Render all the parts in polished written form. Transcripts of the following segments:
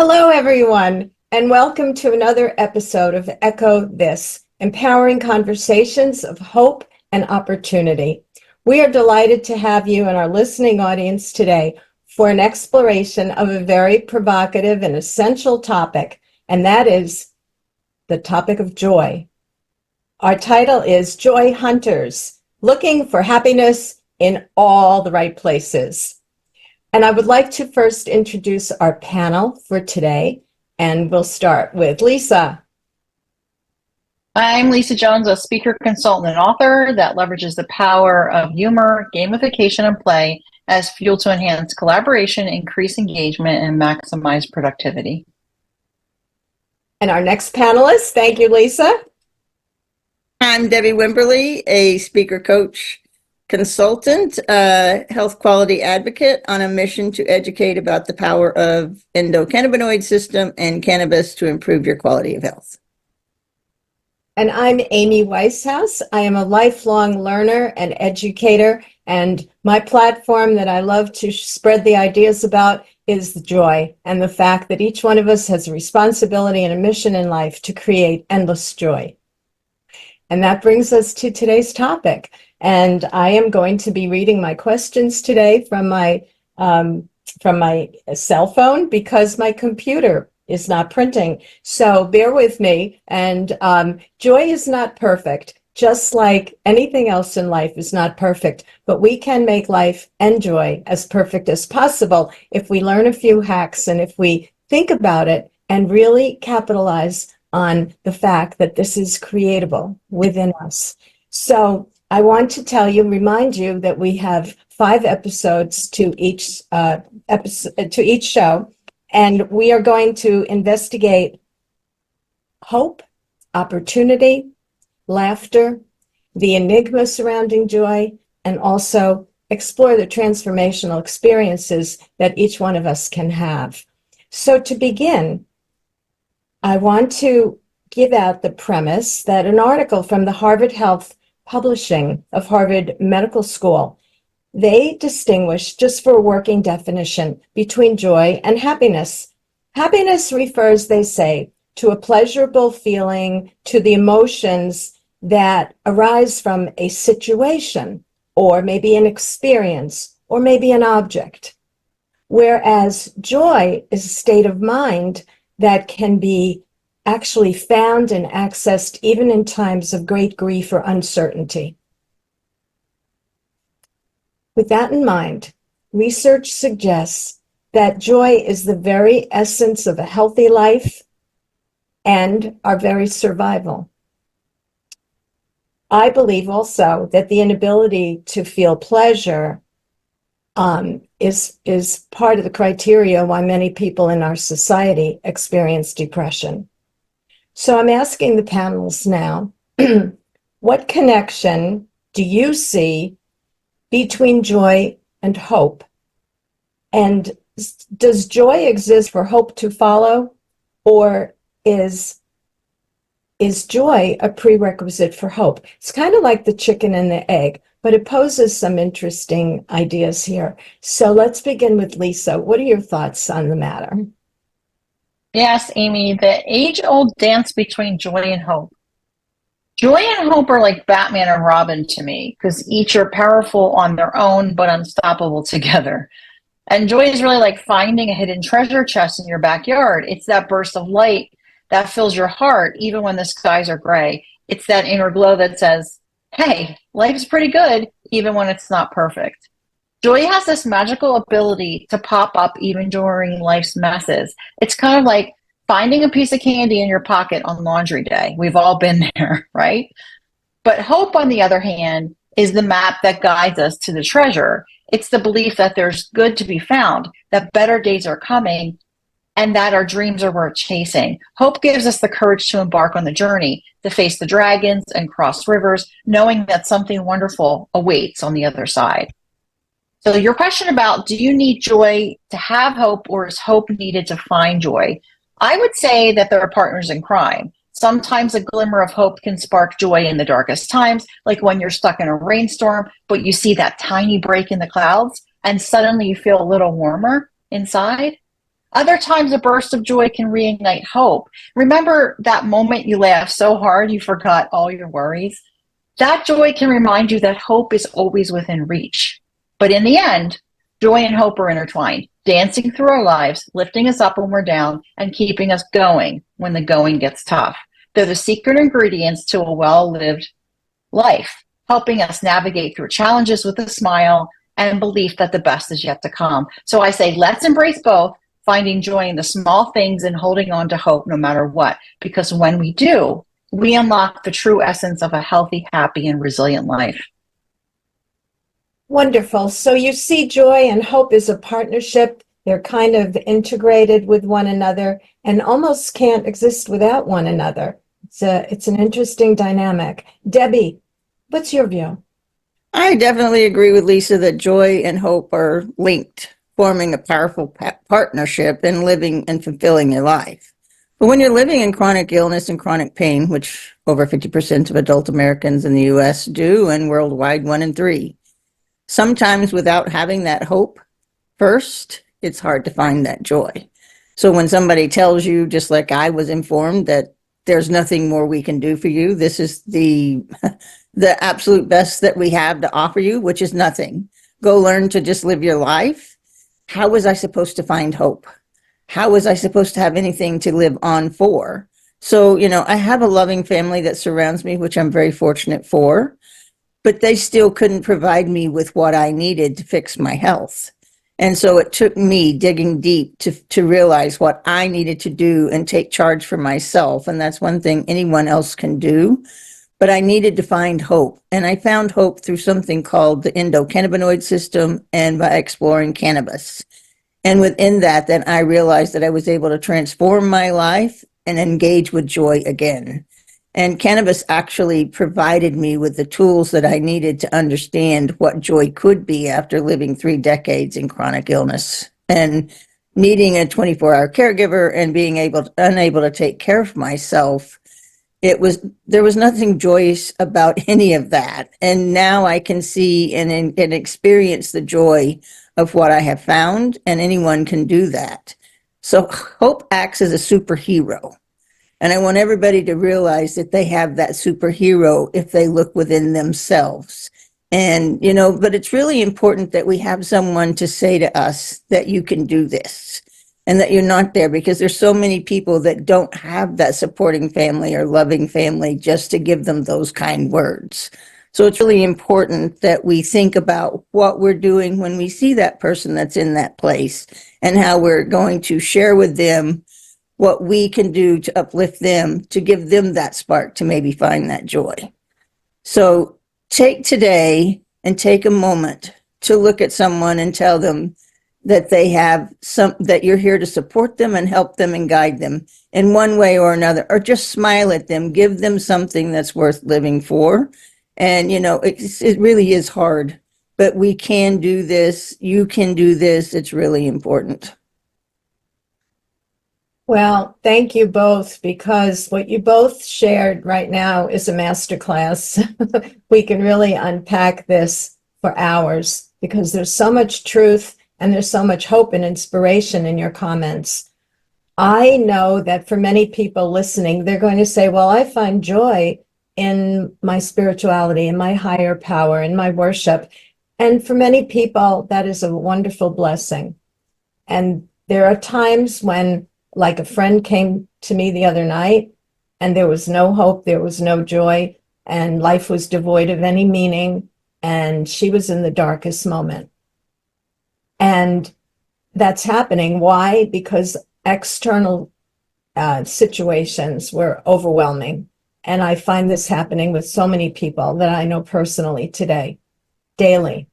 Hello, everyone, and welcome to another episode of Echo This, empowering conversations of hope and opportunity. We are delighted to have you in our listening audience today for an exploration of a very provocative and essential topic, and that is the topic of joy. Our title is Joy Hunters, Looking for Happiness in All the Right Places. And I would like to first introduce our panel for today, and we'll start with Lisa. I'm Lisa Jones, a speaker, consultant, and author that leverages the power of humor, gamification, and play as fuel to enhance collaboration, increase engagement, and maximize productivity. And our next panelist, thank you, Lisa. I'm Debi Wimberley, a speaker coach, consultant, health quality advocate on a mission to educate about the power of endocannabinoid system and cannabis to improve your quality of health. And I'm Amy Weishaus. I am a lifelong learner and educator, and my platform that I love to spread the ideas about is the joy and the fact that each one of us has a responsibility and a mission in life to create endless joy. And that brings us to today's topic. And I am going to be reading my questions today from my cell phone because my computer is not printing. So bear with me. And joy is not perfect, just like anything else in life is not perfect. But we can make life and joy as perfect as possible if we learn a few hacks and if we think about it and really capitalize on the fact that this is creatable within us. So I want to remind you that we have 5 episodes to each show, and we are going to investigate hope, opportunity, laughter, the enigma surrounding joy, and also explore the transformational experiences that each one of us can have. So to begin, I want to give out the premise that an article from the Harvard Health Publishing of Harvard Medical School, they distinguish, just for a working definition, between joy and happiness. Happiness refers, they say, to a pleasurable feeling, to the emotions that arise from a situation, or maybe an experience, or maybe an object. Whereas joy is a state of mind that can be actually found and accessed even in times of great grief or uncertainty. With that in mind, research suggests that joy is the very essence of a healthy life and our very survival. I believe also that the inability to feel pleasure is part of the criteria why many people in our society experience depression. So I'm asking the panelists now, what connection do you see between joy and hope? And does joy exist for hope to follow, or is joy a prerequisite for hope? It's kind of like the chicken and the egg, but it poses some interesting ideas here. So let's begin with Lisa. What are your thoughts on the matter? Yes, Amy, the age-old dance between joy and hope. Joy and hope are like Batman and Robin to me, because each are powerful on their own, but unstoppable together. And joy is really like finding a hidden treasure chest in your backyard. It's that burst of light that fills your heart, even when the skies are gray. It's that inner glow that says, hey, life's pretty good, even when it's not perfect. Joy has this magical ability to pop up even during life's messes. It's kind of like finding a piece of candy in your pocket on laundry day. We've all been there, right? But hope, on the other hand, is the map that guides us to the treasure. It's the belief that there's good to be found, that better days are coming, and that our dreams are worth chasing. Hope gives us the courage to embark on the journey, to face the dragons and cross rivers, knowing that something wonderful awaits on the other side. So your question about, do you need joy to have hope, or is hope needed to find joy? I would say that they're partners in crime. Sometimes a glimmer of hope can spark joy in the darkest times, like when you're stuck in a rainstorm, but you see that tiny break in the clouds, and suddenly you feel a little warmer inside. Other times, a burst of joy can reignite hope. Remember that moment you laughed so hard you forgot all your worries? That joy can remind you that hope is always within reach. But in the end, joy and hope are intertwined, dancing through our lives, lifting us up when we're down, and keeping us going when the going gets tough. They're the secret ingredients to a well-lived life, helping us navigate through challenges with a smile and belief that the best is yet to come. So I say, let's embrace both, finding joy in the small things and holding on to hope no matter what. Because when we do, we unlock the true essence of a healthy, happy, and resilient life. Wonderful. So you see joy and hope as a partnership. They're kind of integrated with one another and almost can't exist without one another. It's an interesting dynamic. Debi, what's your view? I definitely agree with Lisa that joy and hope are linked, forming a powerful partnership in living and fulfilling your life. But when you're living in chronic illness and chronic pain, which over 50% of adult Americans in the US do, and worldwide 1 in 3, sometimes without having that hope first, it's hard to find that joy. So when somebody tells you, just like I was informed, that there's nothing more we can do for you, this is the absolute best that we have to offer you, which is nothing. Go learn to just live your life. How was I supposed to find hope? How was I supposed to have anything to live on for? So, I have a loving family that surrounds me, which I'm very fortunate for, but they still couldn't provide me with what I needed to fix my health. And so it took me digging deep to realize what I needed to do and take charge for myself. And that's one thing anyone else can do. But I needed to find hope. And I found hope through something called the endocannabinoid system and by exploring cannabis. And within that, then I realized that I was able to transform my life and engage with joy again. And cannabis actually provided me with the tools that I needed to understand what joy could be after living 3 decades in chronic illness and needing a 24-hour caregiver and being unable to take care of myself. There was nothing joyous about any of that. And now I can see and experience the joy of what I have found, and anyone can do that. So hope acts as a superhero. And I want everybody to realize that they have that superhero if they look within themselves. And, but it's really important that we have someone to say to us that you can do this and that you're not there, because there's so many people that don't have that supporting family or loving family just to give them those kind words. So it's really important that we think about what we're doing when we see that person that's in that place and how we're going to share with them what we can do to uplift them, to give them that spark to maybe find that joy. So take today and take a moment to look at someone and tell them that that you're here to support them and help them and guide them in one way or another, or just smile at them, give them something that's worth living for. And, it really is hard, but we can do this. You can do this. It's really important. Well, thank you both, because what you both shared right now is a masterclass. We can really unpack this for hours because there's so much truth and there's so much hope and inspiration in your comments. I know that for many people listening, they're going to say, well, I find joy in my spirituality, in my higher power, in my worship. And for many people, that is a wonderful blessing. And there are times when, like a friend came to me the other night, and there was no hope, there was no joy, and life was devoid of any meaning, and she was in the darkest moment. And that's happening. Why? Because external situations were overwhelming. And I find this happening with so many people that I know personally today, daily.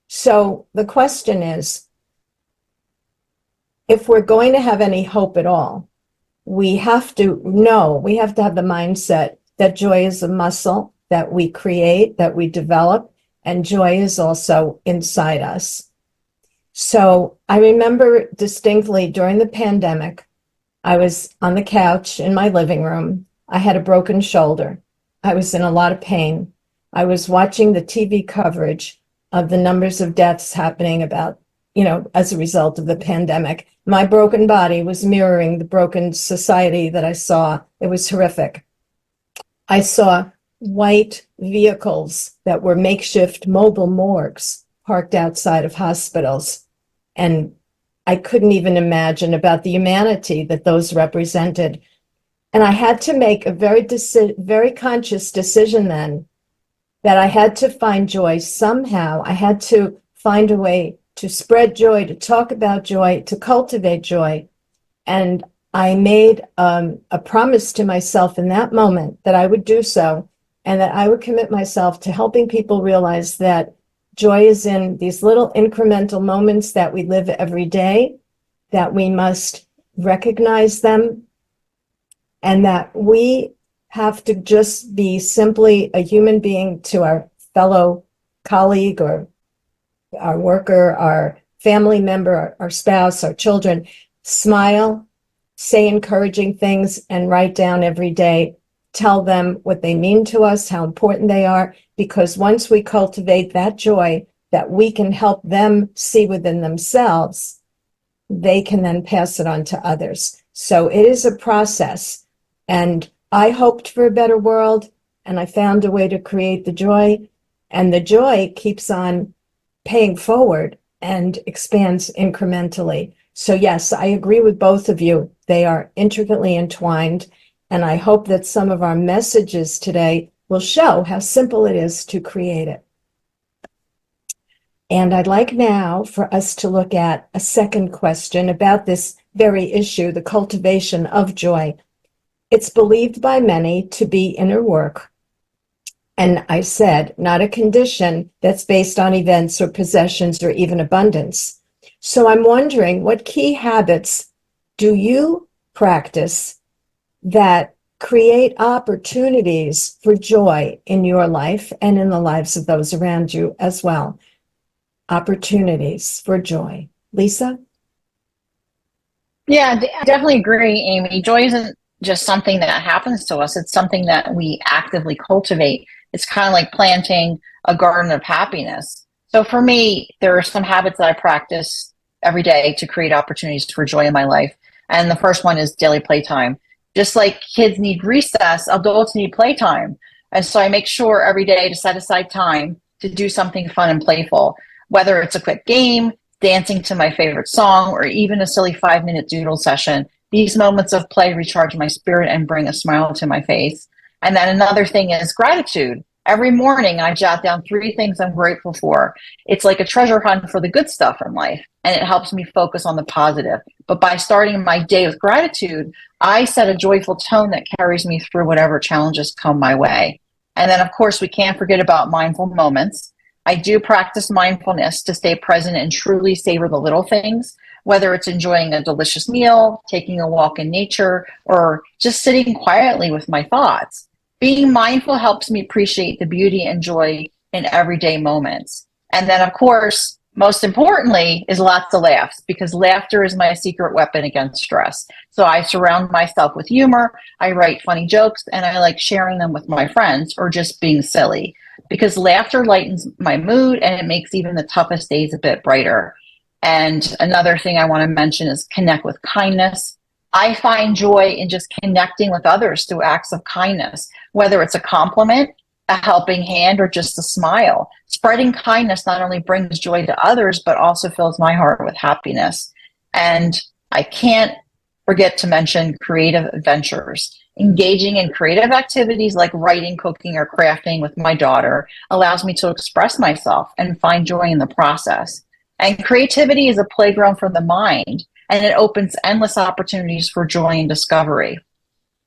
So the question is, if we're going to have any hope at all, we have to have the mindset that joy is a muscle that we create, that we develop, and joy is also inside us. So I remember distinctly during the pandemic, I was on the couch in my living room. I had a broken shoulder. I was in a lot of pain. I was watching the TV coverage of the numbers of deaths happening about as a result of the pandemic. My broken body was mirroring the broken society that I saw. It was horrific. I saw white vehicles that were makeshift mobile morgues parked outside of hospitals. And I couldn't even imagine about the humanity that those represented. And I had to make a very conscious decision then that I had to find joy somehow. I had to find a way to spread joy, to talk about joy, to cultivate joy. And I made a promise to myself in that moment that I would do so, and that I would commit myself to helping people realize that joy is in these little incremental moments that we live every day, that we must recognize them, and that we have to just be simply a human being to our fellow colleague or our worker, our family member, our spouse, our children. Smile, say encouraging things, and write down every day. Tell them what they mean to us, how important they are, because once we cultivate that joy that we can help them see within themselves, they can then pass it on to others. So it is a process. And I hoped for a better world, and I found a way to create the joy, and the joy keeps on paying forward and expands incrementally. So yes, I agree with both of you. They are intricately entwined, and I hope that some of our messages today will show how simple it is to create it. And I'd like now for us to look at a second question about this very issue, the cultivation of joy. It's believed by many to be inner work. And I said, not a condition that's based on events or possessions or even abundance. So I'm wondering, what key habits do you practice that create opportunities for joy in your life and in the lives of those around you as well? Opportunities for joy. Lisa? Yeah, I definitely agree, Amy. Joy isn't just something that happens to us. It's something that we actively cultivate. It's kind of like planting a garden of happiness. So for me, there are some habits that I practice every day to create opportunities for joy in my life. And the first one is daily playtime. Just like kids need recess, adults need playtime. And so I make sure every day to set aside time to do something fun and playful, whether it's a quick game, dancing to my favorite song, or even a silly 5-minute doodle session. These moments of play recharge my spirit and bring a smile to my face. And then another thing is gratitude. Every morning, I jot down 3 things I'm grateful for. It's like a treasure hunt for the good stuff in life, and it helps me focus on the positive. But by starting my day with gratitude, I set a joyful tone that carries me through whatever challenges come my way. And then, of course, we can't forget about mindful moments. I do practice mindfulness to stay present and truly savor the little things, whether it's enjoying a delicious meal, taking a walk in nature, or just sitting quietly with my thoughts. Being mindful helps me appreciate the beauty and joy in everyday moments. And then, of course, most importantly, is lots of laughs, because laughter is my secret weapon against stress. So I surround myself with humor, I write funny jokes, and I like sharing them with my friends or just being silly, because laughter lightens my mood and it makes even the toughest days a bit brighter. And another thing I want to mention is connect with kindness. I find joy in just connecting with others through acts of kindness, whether it's a compliment, a helping hand, or just a smile. Spreading kindness not only brings joy to others, but also fills my heart with happiness. And I can't forget to mention creative adventures. Engaging in creative activities like writing, cooking, or crafting with my daughter allows me to express myself and find joy in the process. And creativity is a playground for the mind, and it opens endless opportunities for joy and discovery.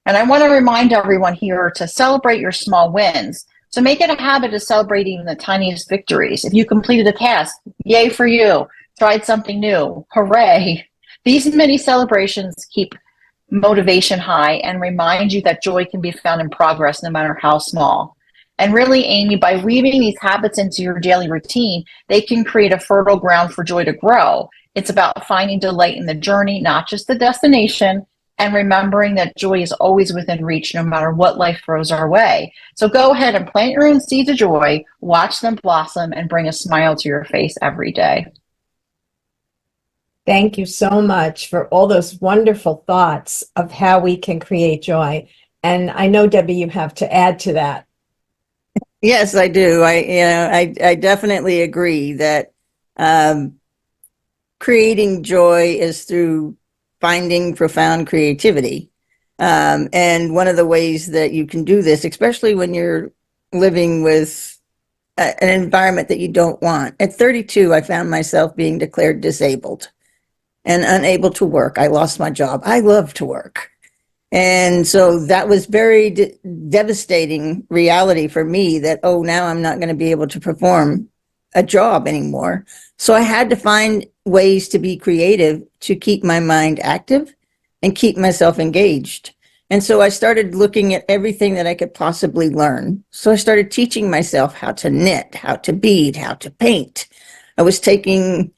And I want to remind everyone here to celebrate your small wins. So make it a habit of celebrating the tiniest victories. If you completed a task, yay for you. Tried something new, hooray. These mini celebrations keep motivation high and remind you that joy can be found in progress no matter how small. And really, Amy, by weaving these habits into your daily routine, they can create a fertile ground for joy to grow. It's about finding delight in the journey, not just the destination, and remembering that joy is always within reach no matter what life throws our way. So go ahead and plant your own seeds of joy, watch them blossom, and bring a smile to your face every day. Thank you so much for all those wonderful thoughts of how we can create joy. And I know, Debbie, you have to add to that. Yes, I do. I definitely agree that um, creating joy is through finding profound creativity. And one of the ways that you can do this, especially when you're living with an environment that you don't want. At 32, I found myself being declared disabled and unable to work. I lost my job. I love to work. And so that was very devastating reality for me that, oh, now I'm not going to be able to perform a job anymore. So I had to find ways to be creative to keep my mind active and keep myself engaged. And so I started looking at everything that I could possibly learn. So I started teaching myself how to knit, how to bead, how to paint. I was taking,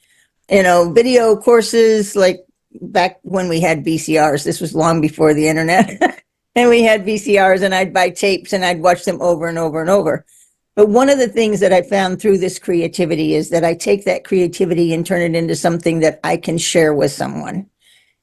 video courses like back when we had VCRs. This was long before the internet. And we had VCRs, and I'd buy tapes and I'd watch them over and over and over. But one of the things that I found through this creativity is that I take that creativity and turn it into something that I can share with someone.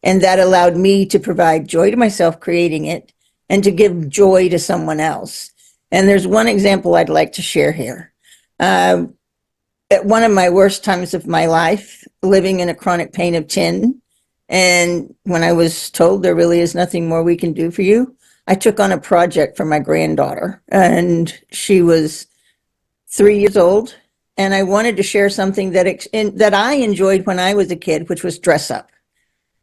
And that allowed me to provide joy to myself creating it and to give joy to someone else. And there's one example I'd like to share here. At one of my worst times of my life, living in a chronic pain of 10, and when I was told there really is nothing more we can do for you, I took on a project for my granddaughter, and she was 3 years old. And I wanted to share something that I enjoyed when I was a kid, which was dress up.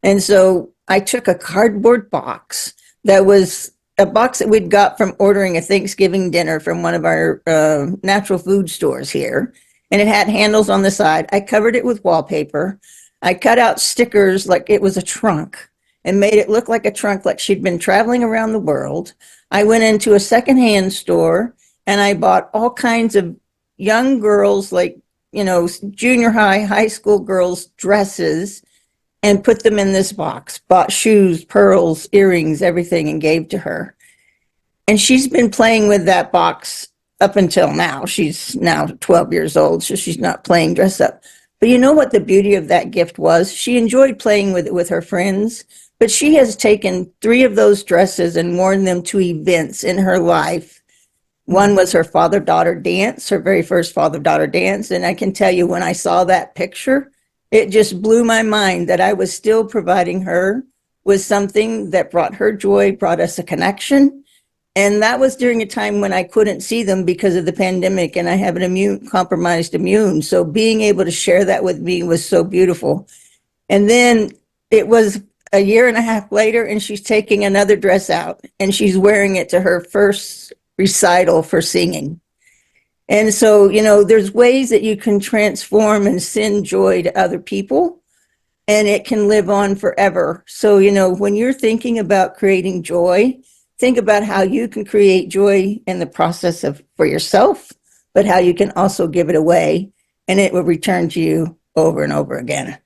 And so I took a cardboard box that was a box that we'd got from ordering a Thanksgiving dinner from one of our natural food stores here. And it had handles on the side. I covered it with wallpaper. I cut out stickers like it was a trunk and made it look like a trunk, like she'd been traveling around the world. I went into a secondhand store and I bought all kinds of young girls, like, junior high school girls' dresses, and put them in this box, bought shoes, pearls, earrings, everything, and gave to her. And she's been playing with that box up until now. She's now 12 years old, so she's not playing dress up. But you know what the beauty of that gift was? She enjoyed playing with it with her friends, but she has taken 3 of those dresses and worn them to events in her life. One was her father-daughter dance, her very first father-daughter dance. And I can tell you, when I saw that picture, it just blew my mind that I was still providing her with something that brought her joy, brought us a connection. And that was during a time when I couldn't see them because of the pandemic, and I have an compromised immune. So being able to share that with me was so beautiful. And then it was a year and a half later, and she's taking another dress out and she's wearing it to her first recital for singing. And so, there's ways that you can transform and send joy to other people, and it can live on forever. So, when you're thinking about creating joy, think about how you can create joy in the process for yourself, but how you can also give it away, and it will return to you over and over again.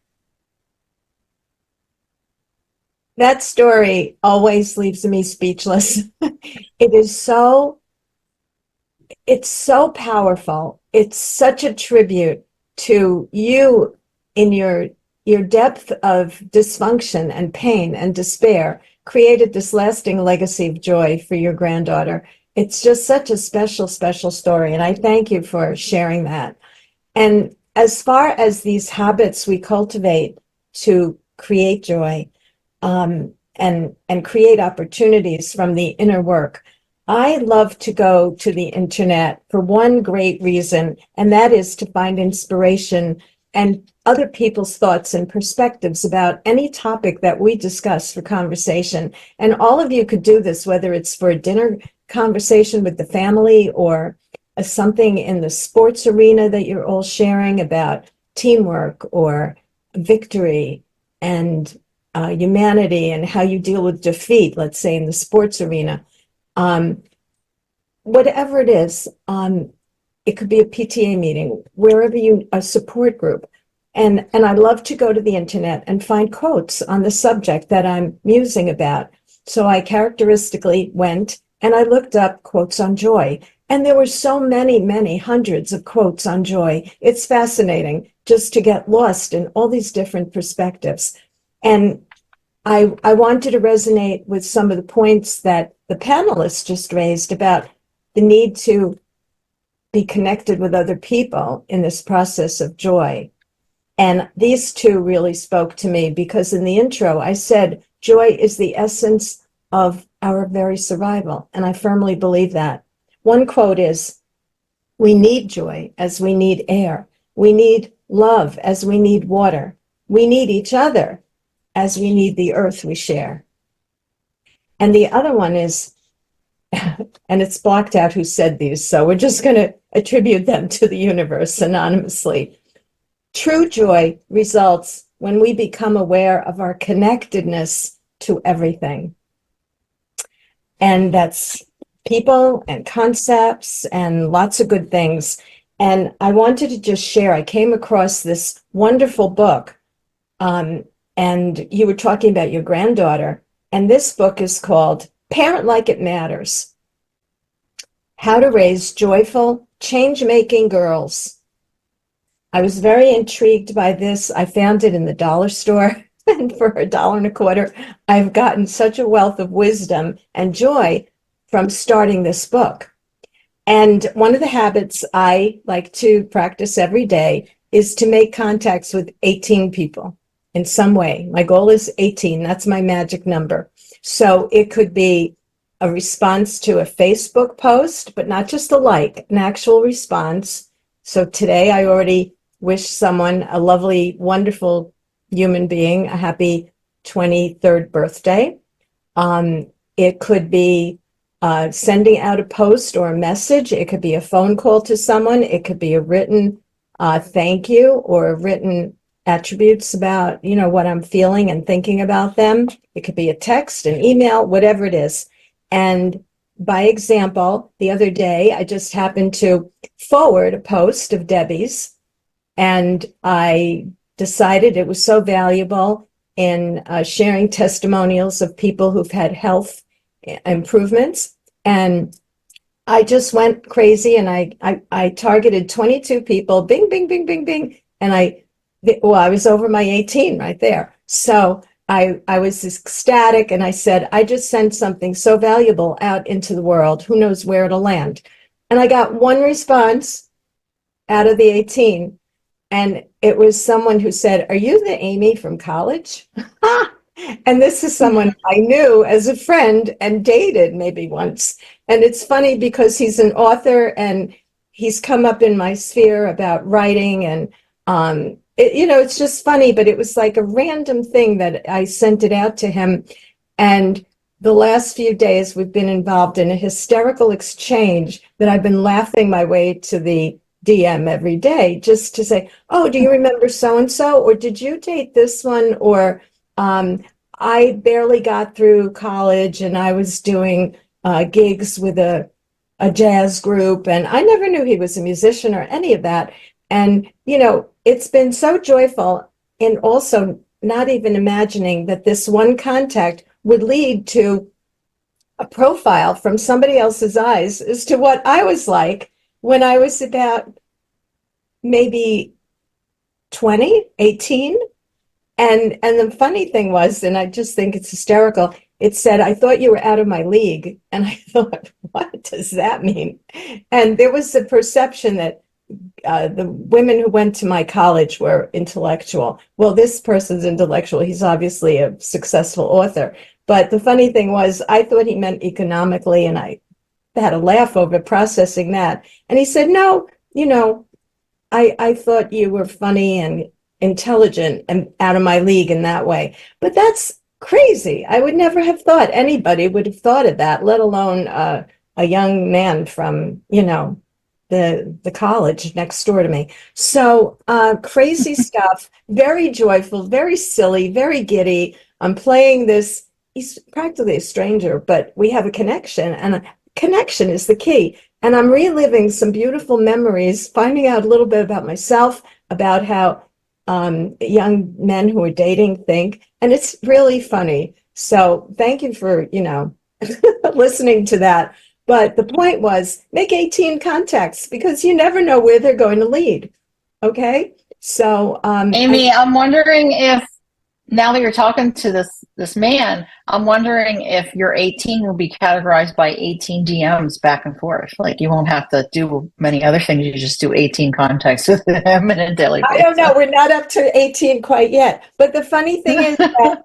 That story always leaves me speechless. It's so powerful. It's such a tribute to you in your depth of dysfunction and pain and despair, created this lasting legacy of joy for your granddaughter. It's just such a special, special story. And I thank you for sharing that. And as far as these habits we cultivate to create joy, and create opportunities from the inner work, I love to go to the internet for one great reason, and that is to find inspiration and other people's thoughts and perspectives about any topic that we discuss for conversation. And all of you could do this, whether it's for a dinner conversation with the family or something in the sports arena that you're all sharing about teamwork or victory and humanity and how you deal with defeat, let's say in the sports arena. Whatever it is, it could be a PTA meeting, wherever a support group. And I love to go to the internet and find quotes on the subject that I'm musing about. So I characteristically went and I looked up quotes on joy. And there were so many, many hundreds of quotes on joy. It's fascinating. just to get lost in all these different perspectives. And I wanted to resonate with some of the points that the panelists just raised about the need to be connected with other people in this process of joy. And these two really spoke to me because in the intro, I said, joy is the essence of our very survival. And I firmly believe that. One quote is, we need joy as we need air. We need love as we need water. We need each other as we need the earth we share. And the other one is, and it's blocked out who said these, so we're just going to attribute them to the universe anonymously. True joy results when we become aware of our connectedness to everything. And that's people and concepts and lots of good things. And I wanted to just share, I came across this wonderful book, and you were talking about your granddaughter, and this book is called Parent Like It Matters: How to Raise Joyful, Change-Making Girls. I was very intrigued by this. I found it in the dollar store, and for $1.25, I've gotten such a wealth of wisdom and joy from starting this book. And one of the habits I like to practice every day is to make contacts with 18 people in some way. My goal is 18. That's my magic number. So it could be a response to a Facebook post, but not just a like, an actual response. So today I already wish someone, a lovely, wonderful human being, a happy 23rd birthday. It could be sending out a post or a message. It could be a phone call to someone. It could be a written thank you or a written attributes about, what I'm feeling and thinking about them. It could be a text, an email, whatever it is. And by example, the other day, I just happened to forward a post of Debi's, and I decided it was so valuable in sharing testimonials of people who've had health improvements. And I just went crazy, and I targeted 22 people, bing, bing, bing, bing, bing. And I was over my 18 right there. So I was ecstatic, and I said, I just sent something so valuable out into the world. Who knows where it'll land? And I got one response out of the 18. And it was someone who said, are you the Amy from college? And this is someone I knew as a friend and dated maybe once. And it's funny because he's an author and he's come up in my sphere about writing. And, it's just funny, but it was like a random thing that I sent it out to him. And the last few days we've been involved in a hysterical exchange that I've been laughing my way to the DM every day just to say, oh, do you remember so-and-so? Or did you date this one? Or I barely got through college and I was doing gigs with a jazz group, and I never knew he was a musician or any of that. And, it's been so joyful, and also not even imagining that this one contact would lead to a profile from somebody else's eyes as to what I was like when I was about maybe 20, 18. And the funny thing was, and I just think it's hysterical, it said, I thought you were out of my league. And I thought, what does that mean? And there was a perception that the women who went to my college were intellectual. Well, this person's intellectual. He's obviously a successful author. But the funny thing was, I thought he meant economically, and I had a laugh over processing that. And he said, no, I thought you were funny and intelligent and out of my league in that way. But that's crazy. I would never have thought anybody would have thought of that, let alone a young man from, the college next door to me. So crazy stuff, very joyful, very silly, very giddy. I'm playing this. He's practically a stranger, but we have a connection, and a connection is the key. And I'm reliving some beautiful memories, finding out a little bit about myself, about how young men who are dating think, and it's really funny. So thank you for, listening to that. But the point was, make 18 contacts, because you never know where they're going to lead. Okay? So, Amy, I'm wondering if now that you're talking to this man, I'm wondering if your 18 will be categorized by 18 DMs back and forth. Like you won't have to do many other things. You just do 18 contacts with him on a daily basis. I don't know. We're not up to 18 quite yet. But the funny thing is that,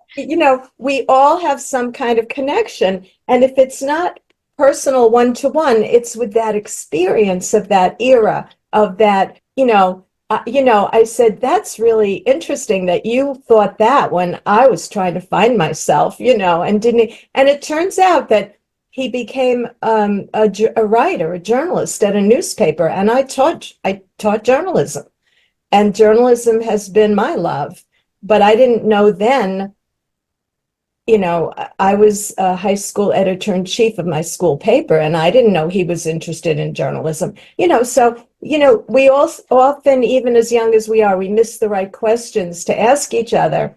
we all have some kind of connection. And if it's not personal one-to-one, it's with that experience of that era, of that, I said, that's really interesting that you thought that when I was trying to find myself, and didn't, and it turns out that he became a writer, a journalist at a newspaper, and I taught journalism, and journalism has been my love. But I didn't know then, I was a high school editor-in-chief of my school paper, and I didn't know he was interested in journalism. So, we all often, even as young as we are, we miss the right questions to ask each other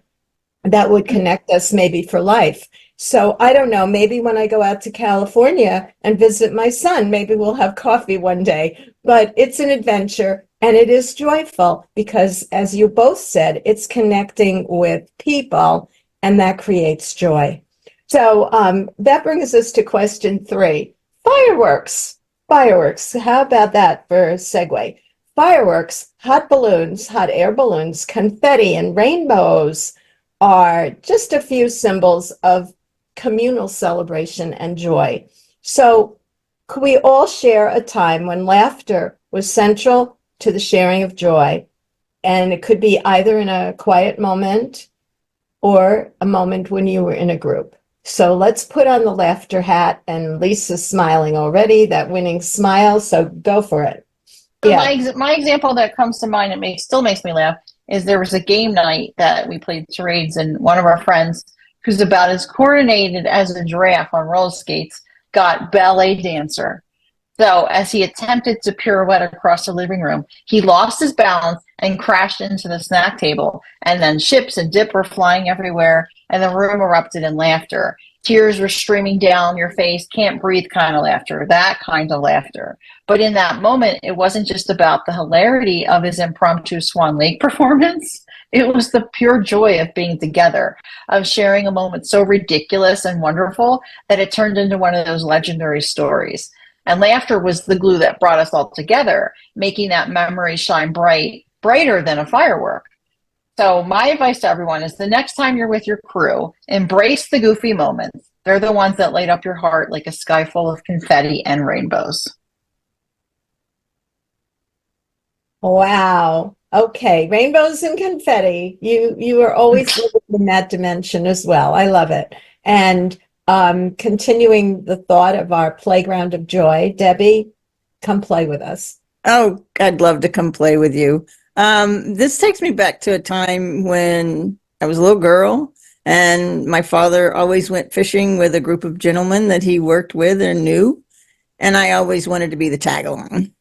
that would connect us maybe for life. So I don't know, maybe when I go out to California and visit my son, maybe we'll have coffee one day. But it's an adventure, and it is joyful because, as you both said, it's connecting with people, and that creates joy. So that brings us to question 3. Fireworks. Fireworks. How about that for a segue? Fireworks, hot balloons, hot air balloons, confetti, and rainbows are just a few symbols of communal celebration and joy. So could we all share a time when laughter was central to the sharing of joy? And it could be either in a quiet moment or a moment when you were in a group. So let's put on the laughter hat, and Lisa's smiling already, that winning smile. So go for it. Yeah. My example that comes to mind, still makes me laugh, is there was a game night that we played charades, and one of our friends, who's about as coordinated as a giraffe on roller skates, got ballet dancer. So as he attempted to pirouette across the living room, he lost his balance and crashed into the snack table. And then chips and dip were flying everywhere, and the room erupted in laughter. Tears were streaming down your face, can't breathe kind of laughter, that kind of laughter. But in that moment, it wasn't just about the hilarity of his impromptu Swan Lake performance. It was the pure joy of being together, of sharing a moment so ridiculous and wonderful that it turned into one of those legendary stories. And laughter was the glue that brought us all together, making that memory shine brighter than a firework. So my advice to everyone is the next time you're with your crew, embrace the goofy moments. They're the ones that light up your heart like a sky full of confetti and rainbows. Wow. Okay. Rainbows and confetti. You are always living in that dimension as well. I love it. And continuing the thought of our playground of joy, Debi, come play with us. Oh, I'd love to come play with you. This takes me back to a time when I was a little girl, and my father always went fishing with a group of gentlemen that he worked with and knew, and I always wanted to be the tag-along.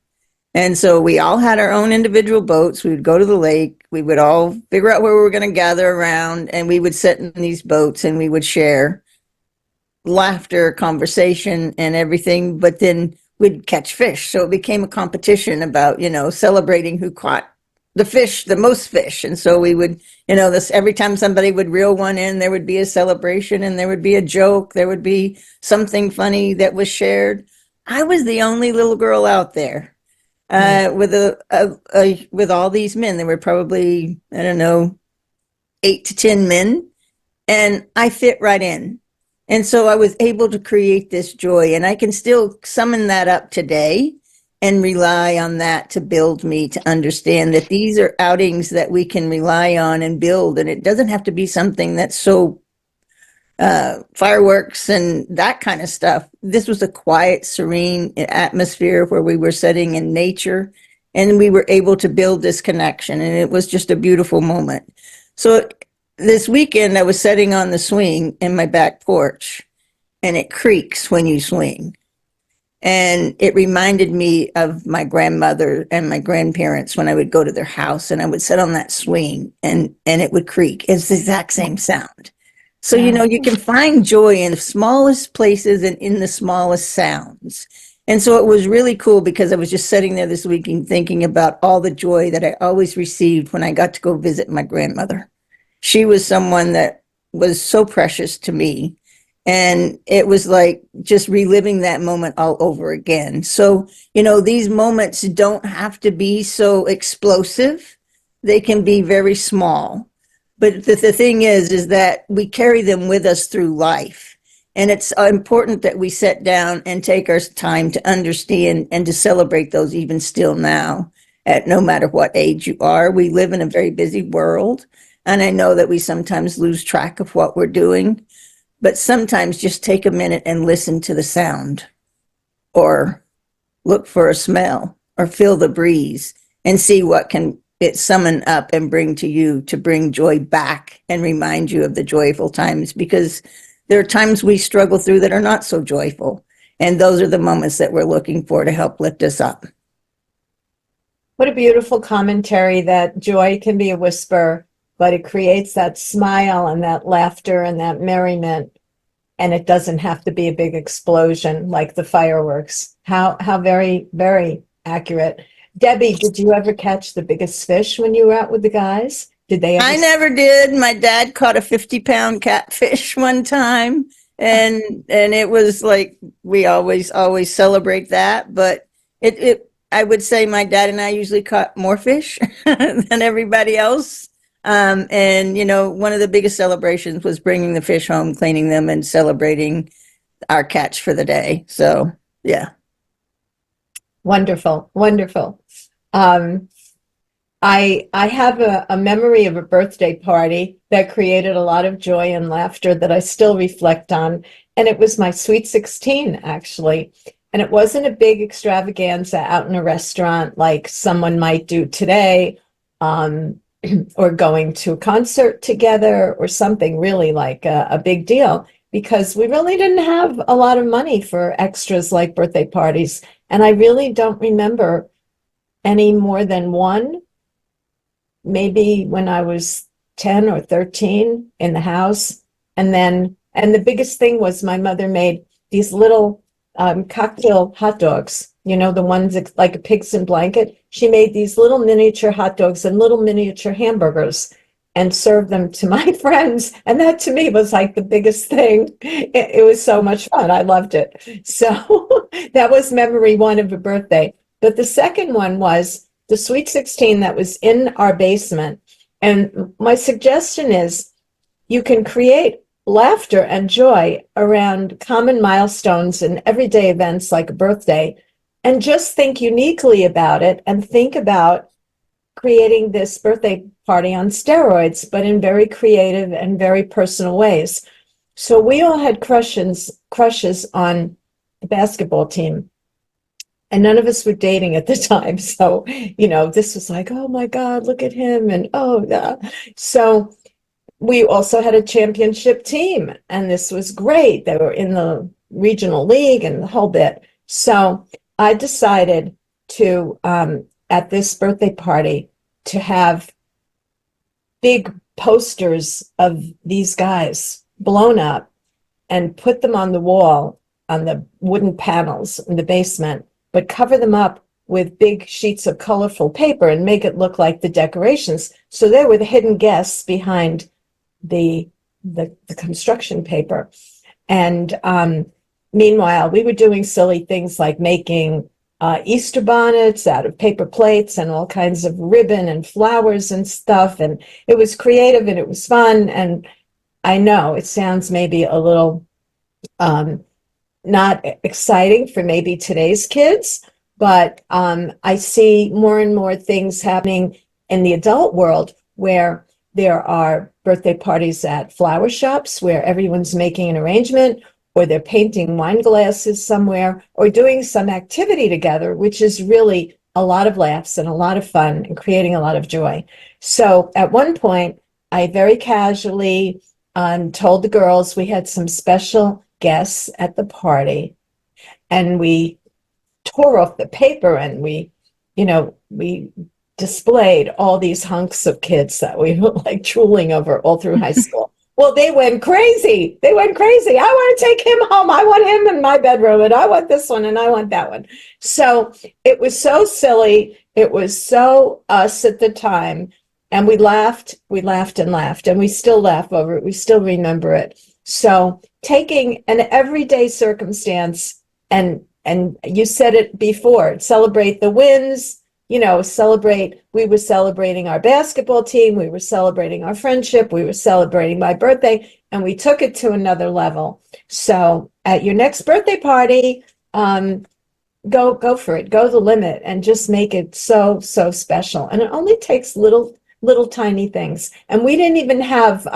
And so we all had our own individual boats. We would go to the lake. We would all figure out where we were going to gather around, and we would sit in these boats, and we would share laughter, conversation, and everything, but then we'd catch fish. So it became a competition about, celebrating who caught the most fish. And so we would, every time somebody would reel one in, there would be a celebration, and there would be a joke. There would be something funny that was shared. I was the only little girl out there with all these men. There were probably, 8 to 10 men, and I fit right in. And so I was able to create this joy, and I can still summon that up today and rely on that to build me to understand that these are outings that we can rely on and build. And it doesn't have to be something that's so fireworks and that kind of stuff. This was a quiet, serene atmosphere where we were sitting in nature, and we were able to build this connection. And it was just a beautiful moment. So this weekend, I was sitting on the swing in my back porch, and it creaks when you swing. And it reminded me of my grandmother and my grandparents when I would go to their house, and I would sit on that swing, and it would creak. It's the exact same sound. So, you can find joy in the smallest places and in the smallest sounds. And so it was really cool because I was just sitting there this week and thinking about all the joy that I always received when I got to go visit my grandmother. She was someone that was so precious to me. And it was like just reliving that moment all over again. So, these moments don't have to be so explosive. They can be very small. But the thing is that we carry them with us through life. And it's important that we sit down and take our time to understand and to celebrate those even still now, at no matter what age you are. We live in a very busy world. And I know that we sometimes lose track of what we're doing. But sometimes just take a minute and listen to the sound, or look for a smell, or feel the breeze, and see what can it summon up and bring to you to bring joy back and remind you of the joyful times, because there are times we struggle through that are not so joyful. And those are the moments that we're looking for to help lift us up. What a beautiful commentary that joy can be a whisper, but it creates that smile and that laughter and that merriment. And it doesn't have to be a big explosion like the fireworks. How very, very accurate. Debi, did you ever catch the biggest fish when you were out with the guys? Did they ever? I never did. My dad caught a 50-pound catfish one time. And it was like, we always celebrate that. But I would say my dad and I usually caught more fish than everybody else. And, one of the biggest celebrations was bringing the fish home, cleaning them, and celebrating our catch for the day. So, yeah. Wonderful, wonderful. I have a memory of a birthday party that created a lot of joy and laughter that I still reflect on. And it was my Sweet 16, actually. And it wasn't a big extravaganza out in a restaurant like someone might do today. Or going to a concert together or something really like a big deal, because we really didn't have a lot of money for extras like birthday parties. And I really don't remember any more than one, maybe when I was 10 or 13 in the house. And the biggest thing was my mother made these little cocktail hot dogs. The ones like a pigs in blanket. She made these little miniature hot dogs and little miniature hamburgers and served them to my friends. And that to me was like the biggest thing. It was so much fun. I loved it. So that was memory one of a birthday. But the second one was the Sweet 16 that was in our basement. And my suggestion is you can create laughter and joy around common milestones and everyday events like a birthday. And just think uniquely about it and think about creating this birthday party on steroids, but in very creative and very personal ways. So we all had crushes on the basketball team. And none of us were dating at the time. So, this was like, oh my God, look at him. And oh, yeah. So we also had a championship team. And this was great. They were in the regional league and the whole bit. So I decided to, at this birthday party, to have big posters of these guys blown up and put them on the wall on the wooden panels in the basement, but cover them up with big sheets of colorful paper and make it look like the decorations. So there were the hidden guests behind the construction paper. And meanwhile, we were doing silly things like making Easter bonnets out of paper plates and all kinds of ribbon and flowers and stuff. And it was creative and it was fun. And I know it sounds maybe a little not exciting for maybe today's kids, but I see more and more things happening in the adult world where there are birthday parties at flower shops where everyone's making an arrangement, or they're painting wine glasses somewhere, or doing some activity together, which is really a lot of laughs and a lot of fun and creating a lot of joy. So at one point, I very casually told the girls we had some special guests at the party, and we tore off the paper and we displayed all these hunks of kids that we were like drooling over all through high school. Well, they went crazy. They went crazy. I want to take him home. I want him in my bedroom, and I want this one, and I want that one. So it was so silly. It was so us at the time. And we laughed and laughed, and we still laugh over it. We still remember it. So taking an everyday circumstance and you said it before, celebrate the wins, we were celebrating our basketball team, we were celebrating our friendship, we were celebrating my birthday, and we took it to another level. So at your next birthday party, go for it, go the limit, and just make it so special. And it only takes little tiny things. And we didn't even have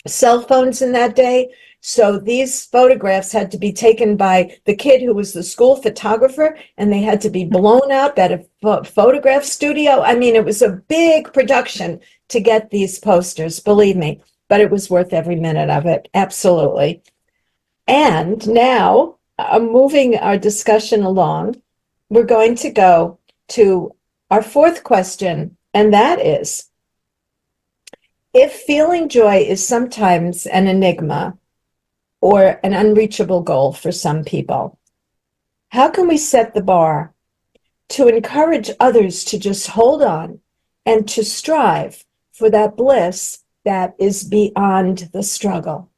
cell phones in that day. So these photographs had to be taken by the kid who was the school photographer, and they had to be blown up at a photograph studio. I mean, it was a big production to get these posters, believe me, but it was worth every minute of it. Absolutely. And now, moving our discussion along, we're going to go to our fourth question, and that is, if feeling joy is sometimes an enigma or an unreachable goal for some people, how can we set the bar to encourage others to just hold on and to strive for that bliss that is beyond the struggle?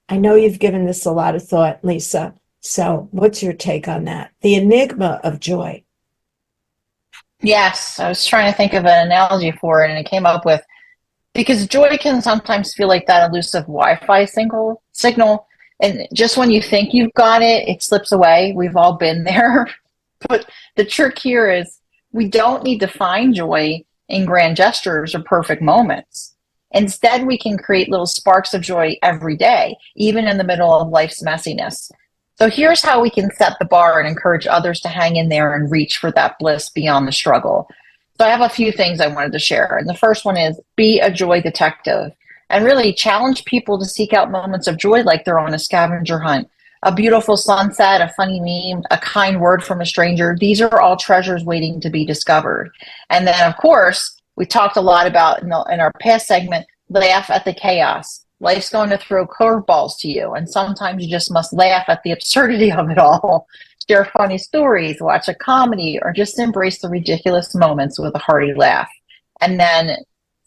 I know you've given this a lot of thought, Lisa. So what's your take on that? The enigma of joy. Yes, I was trying to think of an analogy for it, and it came up with, because joy can sometimes feel like that elusive Wi-Fi signal, and just when you think you've got it, it slips away. We've all been there. But the trick here is we don't need to find joy in grand gestures or perfect moments. Instead, we can create little sparks of joy every day, even in the middle of life's messiness. So here's how we can set the bar and encourage others to hang in there and reach for that bliss beyond the struggle. So I have a few things I wanted to share. And the first one is be a joy detective and really challenge people to seek out moments of joy like they're on a scavenger hunt. A beautiful sunset, a funny meme, a kind word from a stranger. These are all treasures waiting to be discovered. And then, of course, we talked a lot about in our past segment, laugh at the chaos. Life's going to throw curveballs to you, and sometimes you just must laugh at the absurdity of it all. Share funny stories, watch a comedy, or just embrace the ridiculous moments with a hearty laugh. And then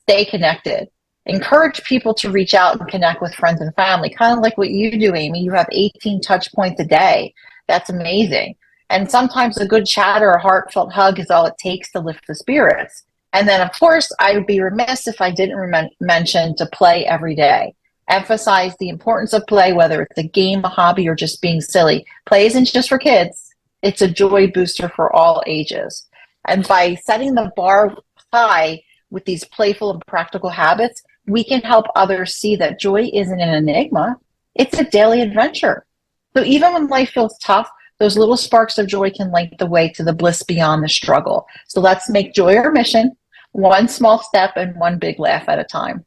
stay connected. Encourage people to reach out and connect with friends and family, kind of like what you do, Amy. You have 18 touch points a day. That's amazing. And sometimes a good chat or a heartfelt hug is all it takes to lift the spirits. And then, of course, I would be remiss if I didn't mention to play every day. Emphasize the importance of play, whether it's a game, a hobby, or just being silly. Play isn't just for kids. It's a joy booster for all ages. And by setting the bar high with these playful and practical habits, we can help others see that joy isn't an enigma. It's a daily adventure. So even when life feels tough, those little sparks of joy can light the way to the bliss beyond the struggle. So let's make joy our mission, one small step and one big laugh at a time.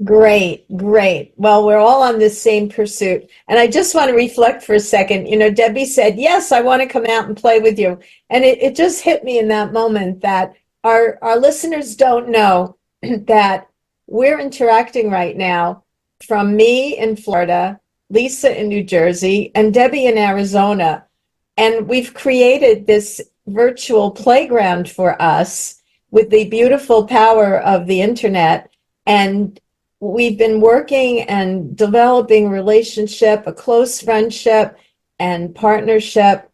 Great. Well, we're all on this same pursuit. And I just want to reflect for a second. Debbie said, yes, I want to come out and play with you. And it just hit me in that moment that our listeners don't know that we're interacting right now from me in Florida, Lisa in New Jersey, and Debbie in Arizona. And we've created this virtual playground for us with the beautiful power of the internet. And we've been working and developing relationship, a close friendship and partnership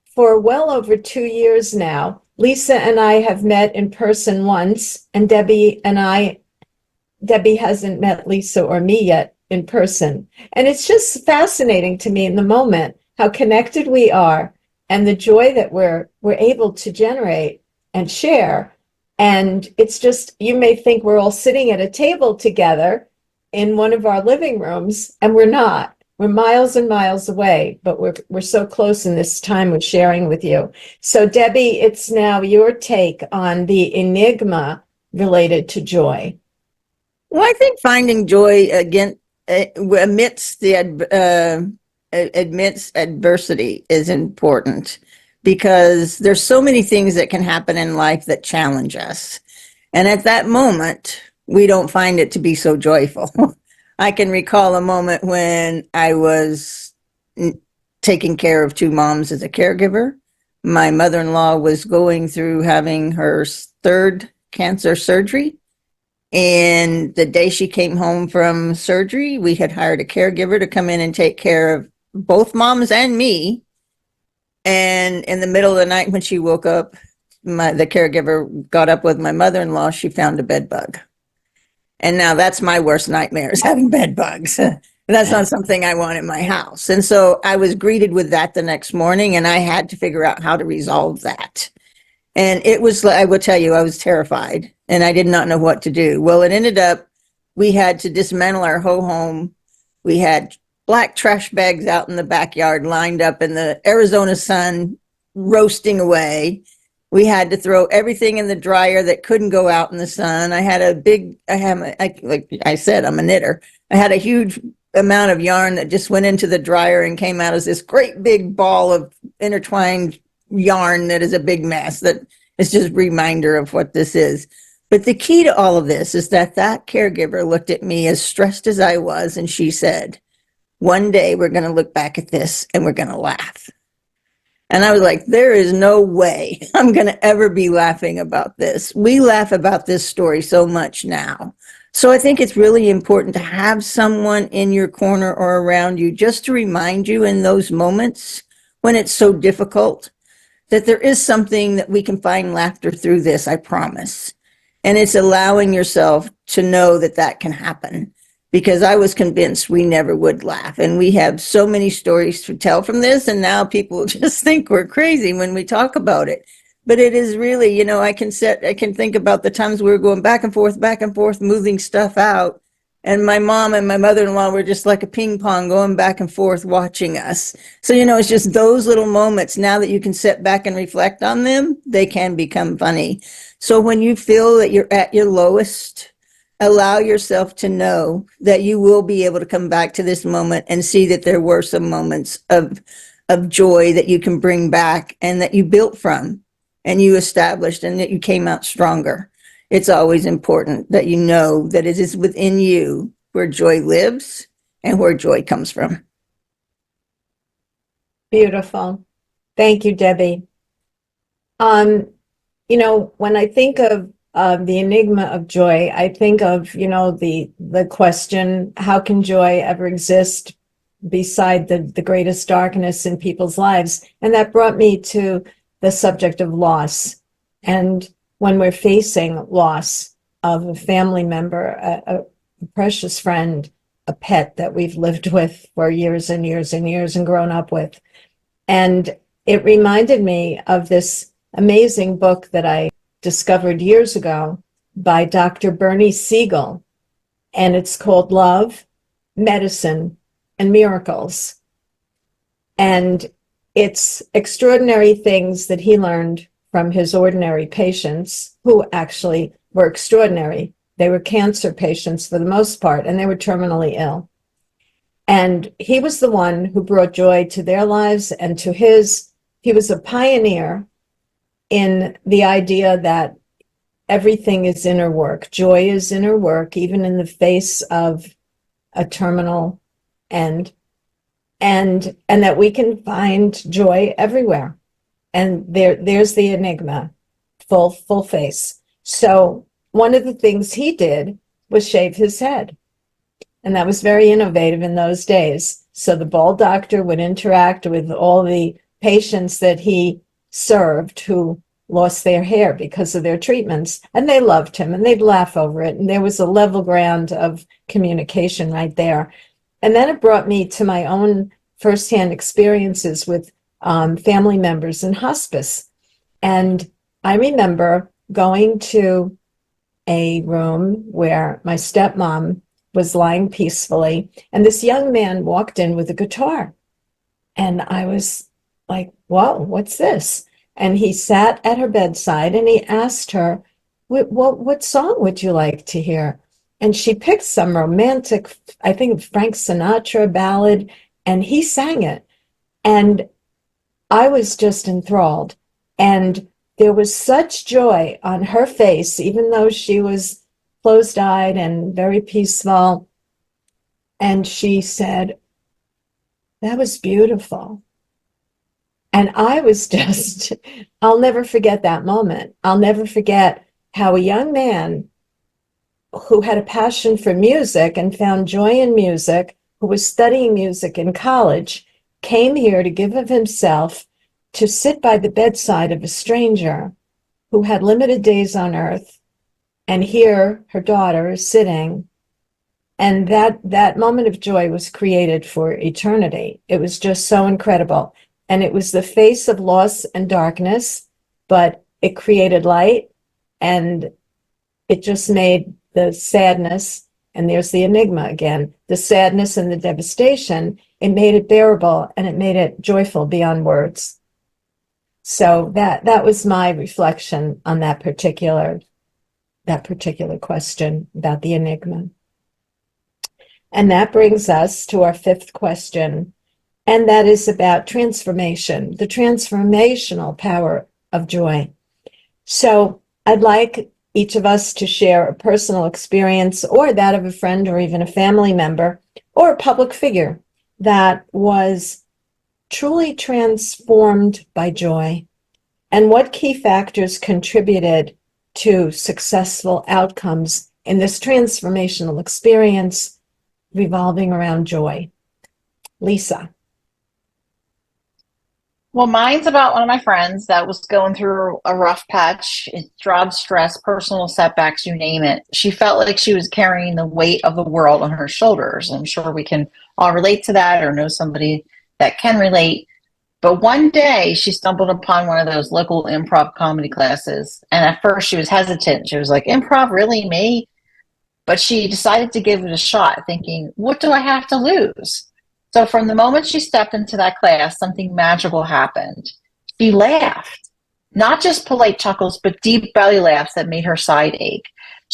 for well over 2 years now. Lisa and I have met in person once, and Debbie hasn't met Lisa or me yet in person. And it's just fascinating to me in the moment how connected we are and the joy that we're able to generate and share. And it's just, you may think we're all sitting at a table together in one of our living rooms, and we're not. We're miles and miles away, but we're so close in this time of sharing with you. So Debbie, it's now your take on the enigma related to joy. Well, I think finding joy again amidst adversity is important, because there's so many things that can happen in life that challenge us. And at that moment, we don't find it to be so joyful. I can recall a moment when I was taking care of two moms as a caregiver. My mother-in-law was going through having her third cancer surgery. And the day she came home from surgery, we had hired a caregiver to come in and take care of both moms and me. And in the middle of the night when she woke up, the caregiver got up with my mother-in-law, she found a bed bug. And now that's my worst nightmare, is having bed bugs. That's not something I want in my house. And so I was greeted with that the next morning, and I had to figure out how to resolve that. And it was, I will tell you, I was terrified and I did not know what to do. Well, it ended up, we had to dismantle our whole home. We had black trash bags out in the backyard lined up in the Arizona sun, roasting away. We had to throw everything in the dryer that couldn't go out in the sun. I had a big, like I said, I'm a knitter. I had a huge amount of yarn that just went into the dryer and came out as this great big ball of intertwined yarn that is a big mess. That is just a reminder of what this is. But the key to all of this is that caregiver looked at me as stressed as I was, and she said, one day we're going to look back at this and we're going to laugh. And I was like, there is no way I'm going to ever be laughing about this. We laugh about this story so much now. So I think it's really important to have someone in your corner or around you just to remind you in those moments when it's so difficult that there is something that we can find laughter through this, I promise. And it's allowing yourself to know that that can happen, because I was convinced we never would laugh. And we have so many stories to tell from this, and now people just think we're crazy when we talk about it. But it is really, you know, I can think about the times we were going back and forth, moving stuff out. And my mom and my mother-in-law were just like a ping pong going back and forth watching us. So, you know, it's just those little moments, now that you can sit back and reflect on them, they can become funny. So when you feel that you're at your lowest, allow yourself to know that you will be able to come back to this moment and see that there were some moments of joy that you can bring back and that you built from and you established and that you came out stronger. It's always important that you know that it is within you where joy lives and where joy comes from. Beautiful. Thank you, Debbie. You know, when I think of the enigma of joy, I think of, you know, the question, how can joy ever exist beside the greatest darkness in people's lives? And that brought me to the subject of loss. And when we're facing loss of a family member, a precious friend, a pet that we've lived with for years and years and years and grown up with. And it reminded me of this amazing book that I discovered years ago by Dr. Bernie Siegel. And it's called Love, Medicine, and Miracles. And it's extraordinary things that he learned from his ordinary patients, who actually were extraordinary. They were cancer patients for the most part, and they were terminally ill. And he was the one who brought joy to their lives and to his. He was a pioneer in the idea that everything is inner work. Joy is inner work, even in the face of a terminal end, and that we can find joy everywhere. And there's the enigma, full face. So one of the things he did was shave his head. And that was very innovative in those days. So the bald doctor would interact with all the patients that he served who lost their hair because of their treatments. And they loved him and they'd laugh over it. And there was a level ground of communication right there. And then it brought me to my own firsthand experiences with family members in hospice. And I remember going to a room where my stepmom was lying peacefully, and this young man walked in with a guitar. And I was like, whoa, what's this? And he sat at her bedside and he asked her, what song would you like to hear? And she picked some romantic, I think Frank Sinatra ballad, and he sang it. And I was just enthralled. And there was such joy on her face, even though she was closed-eyed and very peaceful. And she said, "That was beautiful." And I was just, I'll never forget that moment. I'll never forget how a young man who had a passion for music and found joy in music, who was studying music in college, came here to give of himself to sit by the bedside of a stranger who had limited days on earth, and here her daughter is sitting. And that moment of joy was created for eternity. It was just so incredible. And it was the face of loss and darkness, but it created light, and it just made the sadness, and there's the enigma again, the sadness and the devastation, it made it bearable, and it made it joyful beyond words. So that was my reflection on that particular question about the enigma. And that brings us to our fifth question, and that is about transformation, the transformational power of joy. So I'd like each of us to share a personal experience, or that of a friend or even a family member or a public figure that was truly transformed by joy, and what key factors contributed to successful outcomes in this transformational experience revolving around joy. Lisa. Well, mine's about one of my friends that was going through a rough patch, job stress, personal setbacks, you name it. She felt like she was carrying the weight of the world on her shoulders. I'm sure we can all relate to that, or know somebody that can relate. But one day she stumbled upon one of those local improv comedy classes. And at first she was hesitant. She was like, "Improv, really, me?" But she decided to give it a shot, thinking, "What do I have to lose?" So from the moment she stepped into that class, something magical happened. She laughed, not just polite chuckles, but deep belly laughs that made her side ache.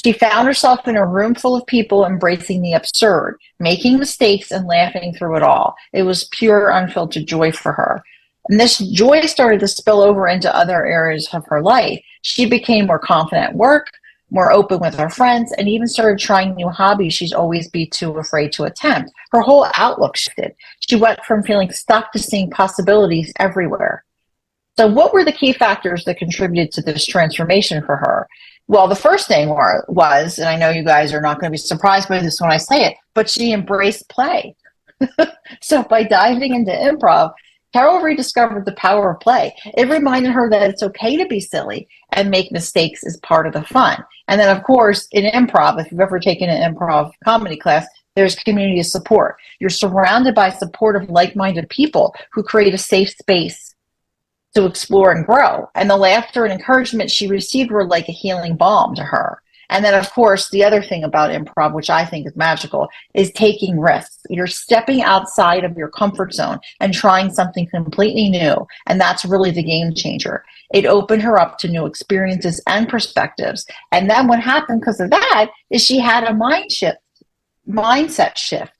She found herself in a room full of people embracing the absurd, making mistakes and laughing through it all. It was pure, unfiltered joy for her. And this joy started to spill over into other areas of her life. She became more confident at work, more open with her friends, and even started trying new hobbies she'd always be too afraid to attempt. Her whole outlook shifted. She went from feeling stuck to seeing possibilities everywhere. So what were the key factors that contributed to this transformation for her? Well, the first thing was, and I know you guys are not going to be surprised by this when I say it, but she embraced play. So by diving into improv, Carol rediscovered the power of play. It reminded her that it's okay to be silly and make mistakes is part of the fun. And then, of course, in improv, if you've ever taken an improv comedy class, there's community support. You're surrounded by supportive, like-minded people who create a safe space to explore and grow. And the laughter and encouragement she received were like a healing balm to her. And then, of course, the other thing about improv, which I think is magical, is taking risks. You're stepping outside of your comfort zone and trying something completely new. And that's really the game changer. It opened her up to new experiences and perspectives. And then what happened because of that is she had a mindset shift.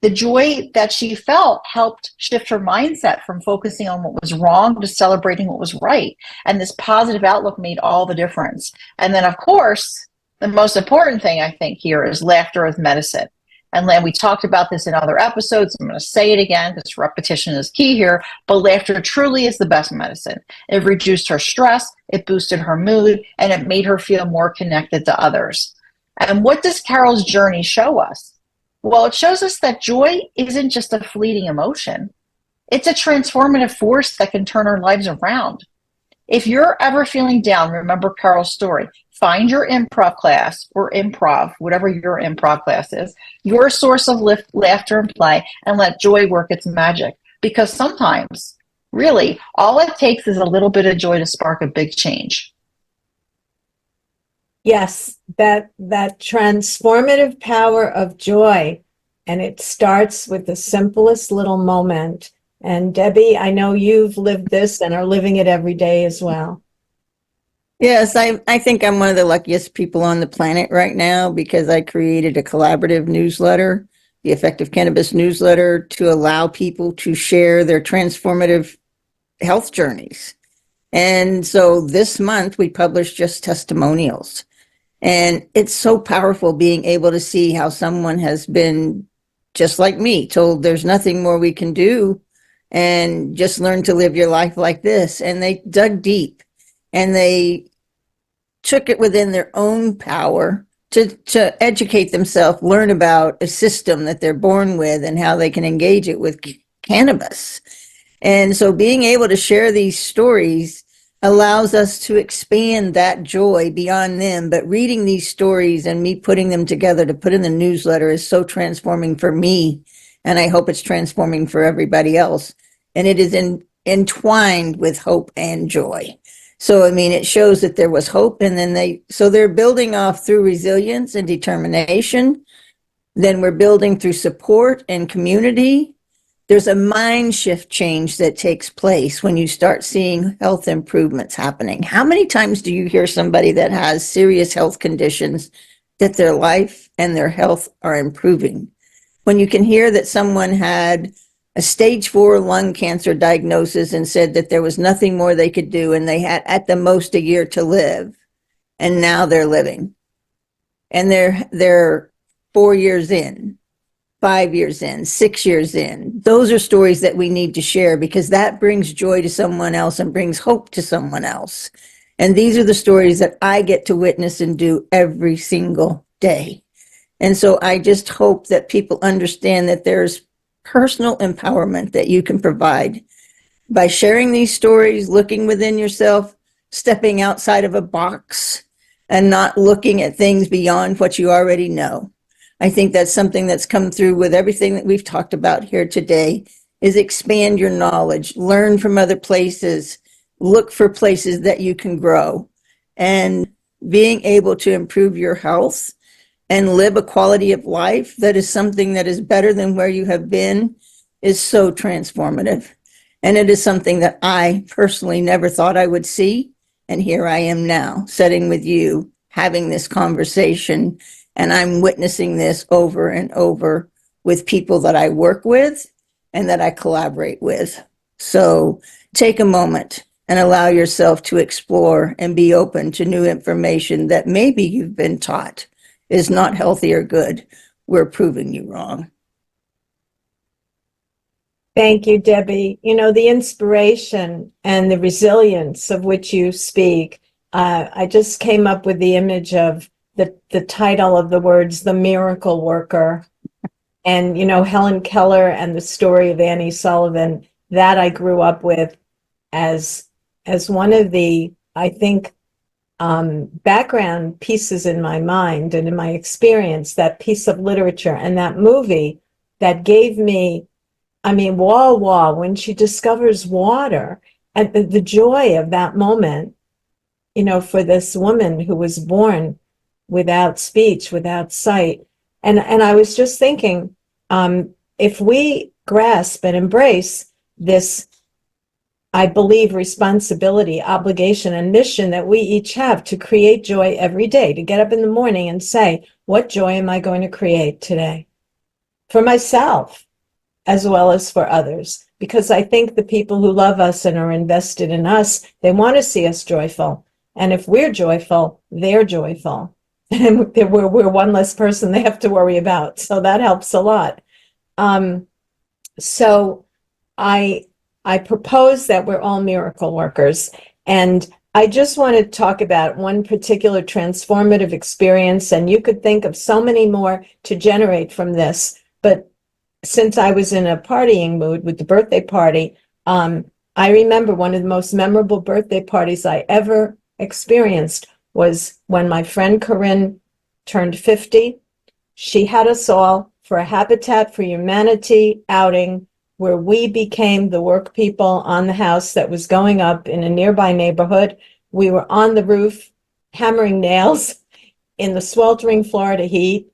The joy that she felt helped shift her mindset from focusing on what was wrong to celebrating what was right. And this positive outlook made all the difference. And then, of course, the most important thing I think here is laughter as medicine. And we talked about this in other episodes. I'm going to say it again because repetition is key here. But laughter truly is the best medicine. It reduced her stress, it boosted her mood, and it made her feel more connected to others. And what does Carol's journey show us? Well, it shows us that joy isn't just a fleeting emotion. It's a transformative force that can turn our lives around. If you're ever feeling down, remember Carol's story. Find your improv class, or improv, whatever your improv class is, your source of laughter and play, and let joy work its magic. Because sometimes, really, all it takes is a little bit of joy to spark a big change. Yes, that transformative power of joy, and it starts with the simplest little moment. And Debi, I know you've lived this and are living it every day as well. Yes, I think I'm one of the luckiest people on the planet right now because I created a collaborative newsletter, the Effective Cannabis newsletter, to allow people to share their transformative health journeys. And so this month we published just testimonials. And it's so powerful being able to see how someone has been, just like me, told there's nothing more we can do and just learn to live your life like this. And they dug deep and they took it within their own power to educate themselves, learn about a system that they're born with and how they can engage it with cannabis. And so being able to share these stories allows us to expand that joy beyond them. But reading these stories and me putting them together to put in the newsletter is so transforming for me. And I hope it's transforming for everybody else. And it is entwined with hope and joy. So, I mean, it shows that there was hope. And then they're building off through resilience and determination. Then we're building through support and community. There's a mind shift change that takes place when you start seeing health improvements happening. How many times do you hear somebody that has serious health conditions that their life and their health are improving? When you can hear that someone had a stage 4 lung cancer diagnosis and said that there was nothing more they could do and they had at the most a year to live, and now they're living. And they're 4 years in. 5 years in, 6 years in. Those are stories that we need to share because that brings joy to someone else and brings hope to someone else. And these are the stories that I get to witness and do every single day. And so I just hope that people understand that there's personal empowerment that you can provide by sharing these stories, looking within yourself, stepping outside of a box, and not looking at things beyond what you already know. I think that's something that's come through with everything that we've talked about here today is expand your knowledge, learn from other places, look for places that you can grow, and being able to improve your health and live a quality of life that is something that is better than where you have been is so transformative. And it is something that I personally never thought I would see. And here I am now sitting with you, having this conversation. And I'm witnessing this over and over with people that I work with and that I collaborate with. So take a moment and allow yourself to explore and be open to new information that maybe you've been taught is not healthy or good. We're proving you wrong. Thank you, Debbie. You know, the inspiration and the resilience of which you speak, I just came up with the image of the title of the words, The Miracle Worker. And, you know, Helen Keller and the story of Annie Sullivan, that I grew up with as one of the, I think, background pieces in my mind and in my experience, that piece of literature and that movie that gave me, I mean, Wah, when she discovers water and the joy of that moment, you know, for this woman who was born without speech, without sight. And I was just thinking, if we grasp and embrace this, I believe, responsibility, obligation, and mission that we each have to create joy every day, to get up in the morning and say, what joy am I going to create today? For myself, as well as for others. Because I think the people who love us and are invested in us, they want to see us joyful. And if we're joyful, they're joyful. And we're one less person they have to worry about. So that helps a lot. So I propose that we're all miracle workers. And I just want to talk about one particular transformative experience. And you could think of so many more to generate from this. But since I was in a partying mood with the birthday party, I remember one of the most memorable birthday parties I ever experienced was when my friend Corinne turned 50. She had us all for a Habitat for Humanity outing where we became the work people on the house that was going up in a nearby neighborhood. We were on the roof hammering nails in the sweltering Florida heat,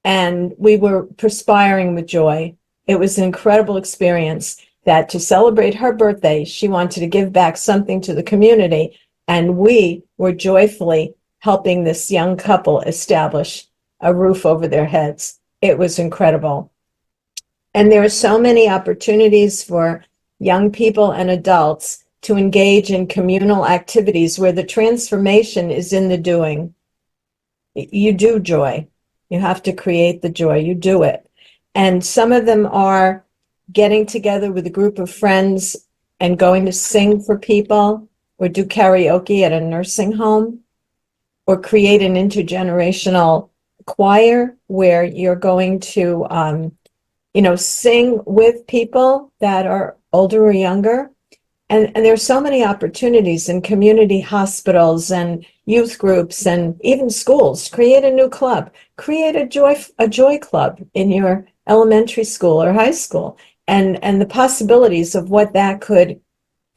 and we were perspiring with joy. It was an incredible experience that to celebrate her birthday, she wanted to give back something to the community. And we were joyfully helping this young couple establish a roof over their heads. It was incredible. And there are so many opportunities for young people and adults to engage in communal activities where the transformation is in the doing. You do joy. You have to create the joy. You do it. And some of them are getting together with a group of friends and going to sing for people, or do karaoke at a nursing home, or create an intergenerational choir where you're going to, sing with people that are older or younger. And there's so many opportunities in community hospitals and youth groups and even schools. Create a new club. Create a joy club in your elementary school or high school. And the possibilities of what that could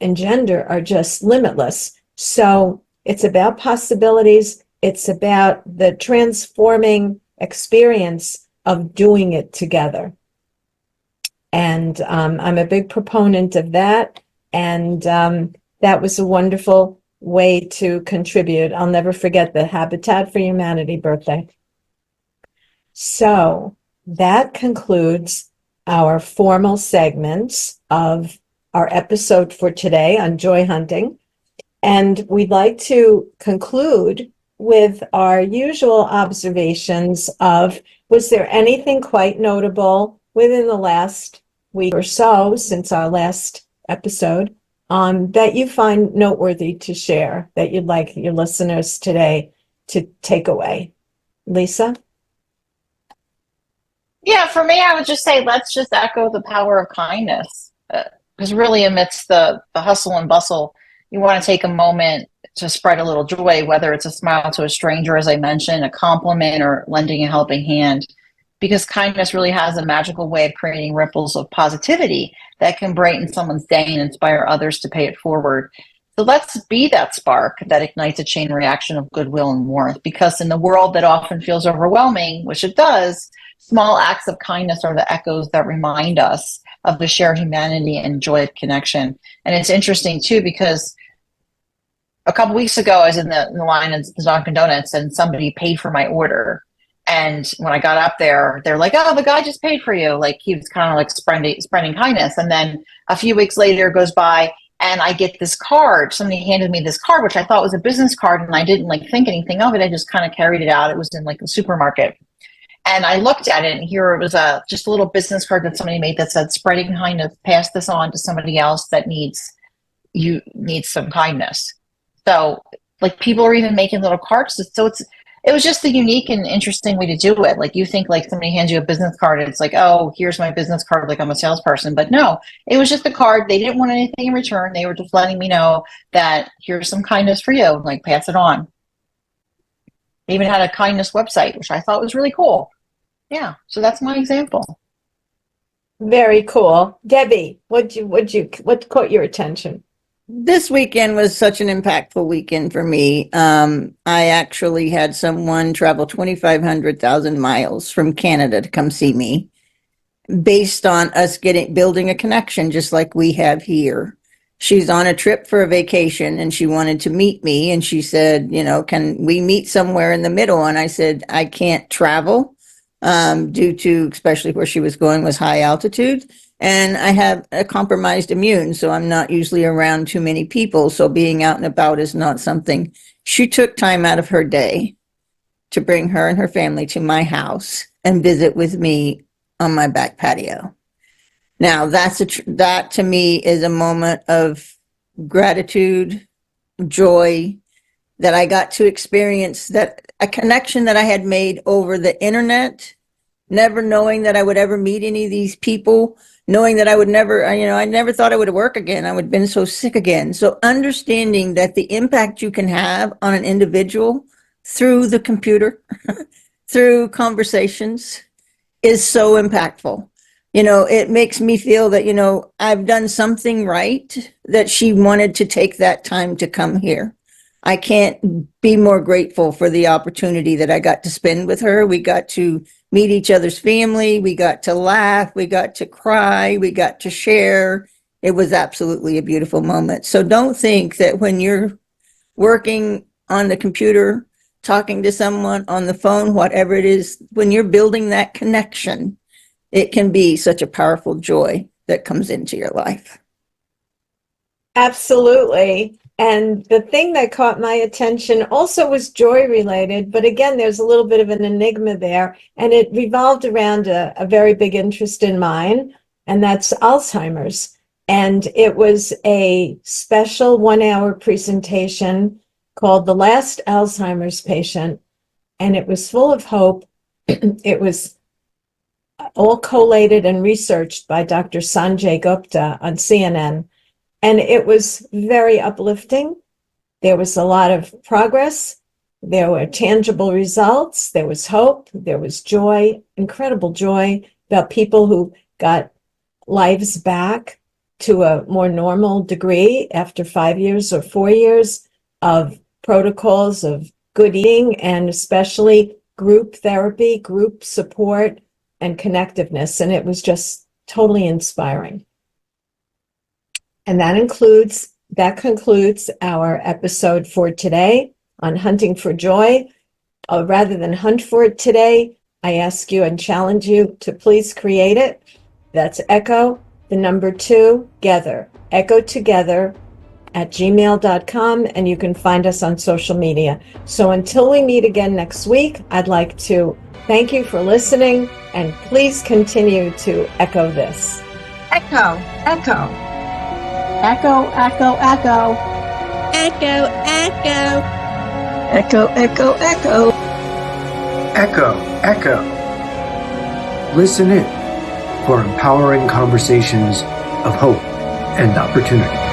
engender are just limitless. So it's about possibilities. It's about the transforming experience of doing it together. And I'm a big proponent of that. And that was a wonderful way to contribute. I'll never forget the Habitat for Humanity birthday. So that concludes our formal segments of our episode for today on joy hunting. And we'd like to conclude with our usual observations of, was there anything quite notable within the last week or so since our last episode that you find noteworthy to share, that you'd like your listeners today to take away? Lisa? Yeah, for me, I would just say let's just echo the power of kindness. Because really, amidst the hustle and bustle, you want to take a moment to spread a little joy, whether it's a smile to a stranger, as I mentioned, a compliment, or lending a helping hand. Because kindness really has a magical way of creating ripples of positivity that can brighten someone's day and inspire others to pay it forward. So let's be that spark that ignites a chain reaction of goodwill and warmth. Because in the world that often feels overwhelming, which it does, small acts of kindness are the echoes that remind us of the shared humanity and joy of connection. And it's interesting, too, because a couple weeks ago, I was in the line at Dunkin' Donuts, and somebody paid for my order. And when I got up there, they're like, "Oh, the guy just paid for you." Like, he was kind of like spreading kindness. And then a few weeks later goes by, and I get this card. Somebody handed me this card, which I thought was a business card, and I didn't like think anything of it. I just kind of carried it out. It was in like the supermarket. And I looked at it, and here it was just a little business card that somebody made that said, "Spreading kindness, pass this on to somebody else that needs some kindness." So, like, people are even making little cards. So it was just a unique and interesting way to do it. Like, you think like somebody hands you a business card, and it's like, "Oh, here's my business card," like I'm a salesperson. But no, it was just a card. They didn't want anything in return. They were just letting me know that here's some kindness for you. Like, pass it on. They even had a kindness website, which I thought was really cool. Yeah, so that's my example. Very cool. Debi, what caught your attention? This weekend was such an impactful weekend for me. I actually had someone travel 2,500 miles from Canada to come see me, based on us building a connection just like we have here. She's on a trip for a vacation, and she wanted to meet me, and she said, "Can we meet somewhere in the middle?" And I said, "I can't travel due to, especially where she was going was high altitude. And I have a compromised immune, so I'm not usually around too many people. So being out and about is not something." She took time out of her day to bring her and her family to my house and visit with me on my back patio. Now, that to me is a moment of gratitude, joy, that I got to experience, that a connection that I had made over the internet, never knowing that I would ever meet any of these people, knowing that I would never, I never thought I would work again. I would have been so sick again. So understanding that the impact you can have on an individual through the computer, through conversations, is so impactful. It makes me feel that, I've done something right, that she wanted to take that time to come here. I can't be more grateful for the opportunity that I got to spend with her. We got to meet each other's family. We got to laugh. We got to cry. We got to share. It was absolutely a beautiful moment. So don't think that when you're working on the computer, talking to someone on the phone, whatever it is, when you're building that connection, it can be such a powerful joy that comes into your life. Absolutely. And the thing that caught my attention also was joy related, but again, there's a little bit of an enigma there, and it revolved around a very big interest in mine, and that's Alzheimer's. And it was a special 1 hour presentation called The Last Alzheimer's Patient, and it was full of hope. It was all collated and researched by Dr. Sanjay Gupta on CNN. And it was very uplifting. There was a lot of progress. There were tangible results. There was hope. There was joy, incredible joy about people who got lives back to a more normal degree after 5 years or 4 years of protocols of good eating, and especially group therapy, group support, and connectiveness. And it was just totally inspiring. And that concludes our episode for today on hunting for joy. Rather than hunt for it today, I ask you and challenge you to please create it. That's echo, the number 2, together, echo together @gmail.com, and you can find us on social media. So until we meet again next week, I'd like to thank you for listening, and please continue to echo this. Echo, echo. Echo, echo, echo. Echo, echo. Echo, echo, echo. Echo, echo. Listen in for empowering conversations of hope and opportunity.